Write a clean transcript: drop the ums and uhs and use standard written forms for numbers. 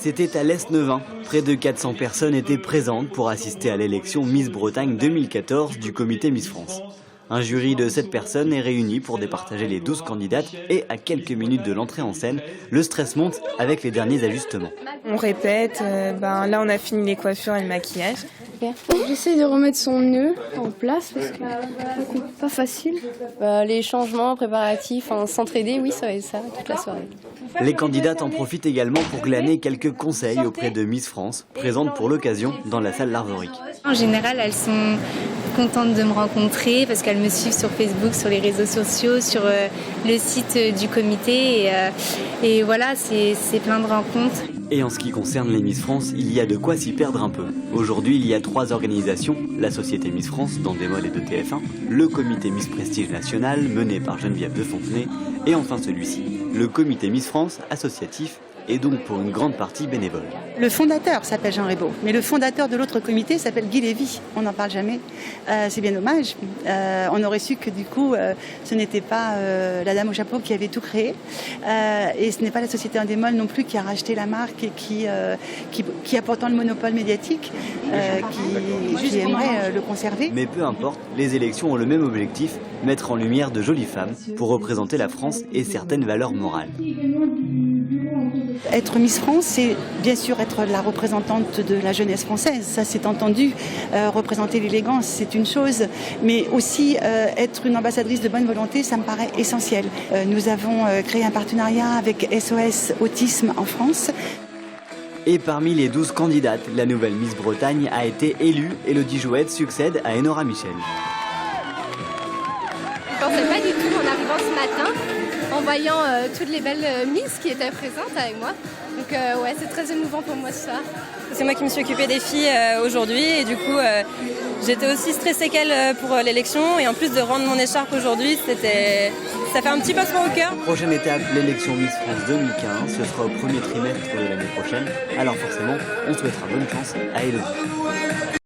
C'était à l'Est-Neuvin. Près de 400 personnes étaient présentes pour assister à l'élection Miss Bretagne 2014 du comité Miss France. Un jury de 7 personnes est réuni pour départager les 12 candidates et à quelques minutes de l'entrée en scène, le stress monte avec les derniers ajustements. On répète, là on a fini les coiffures et le maquillage. J'essaie de remettre son nœud en place parce que c'est pas facile. Les changements préparatifs, s'entraider, oui, ça va être ça toute la soirée. Les candidates en profitent également pour glaner quelques conseils auprès de Miss France, présentes pour l'occasion dans la salle L'Arvorique. En général, elles sont contentes de me rencontrer parce qu'elles me suivent sur Facebook, sur les réseaux sociaux, sur le site du comité. Et voilà, c'est plein de rencontres. Et en ce qui concerne les Miss France, il y a de quoi s'y perdre un peu. Aujourd'hui, il y a 3 organisations, la Société Miss France d'Endemol et de TF1, le comité Miss Prestige National mené par Geneviève de Fontenay et enfin celui-ci, le comité Miss France associatif et donc pour une grande partie bénévole. Le fondateur s'appelle Jean Rébaud, mais le fondateur de l'autre comité s'appelle Guy Lévy. On n'en parle jamais. C'est bien dommage. On aurait su que du coup, ce n'était pas la dame au chapeau qui avait tout créé. Et ce n'est pas la société Endemol non plus qui a racheté la marque et qui a pourtant le monopole médiatique, qui aimerait le conserver. Mais peu importe, les élections ont le même objectif, mettre en lumière de jolies femmes pour représenter la France et certaines valeurs morales. Être Miss France, c'est bien sûr être la représentante de la jeunesse française, ça c'est entendu. Représenter l'élégance, c'est une chose, mais aussi être une ambassadrice de bonne volonté, ça me paraît essentiel. Nous avons créé un partenariat avec SOS Autisme en France. Et parmi les 12 candidates, la nouvelle Miss Bretagne a été élue. Élodie Jouette succède à Enora Michel. Je ne pensais pas du tout en arrivant ce matin, en voyant toutes les belles Miss qui étaient présentes avec moi. Donc ouais, c'est très émouvant pour moi ce soir. C'est moi qui me suis occupée des filles aujourd'hui et du coup j'étais aussi stressée qu'elles pour l'élection et en plus de rendre mon écharpe aujourd'hui, ça fait un petit pincement au cœur. Prochaine étape, l'élection Miss France 2015, ce sera au premier trimestre de l'année prochaine. Alors forcément, on souhaitera bonne chance à Élodie.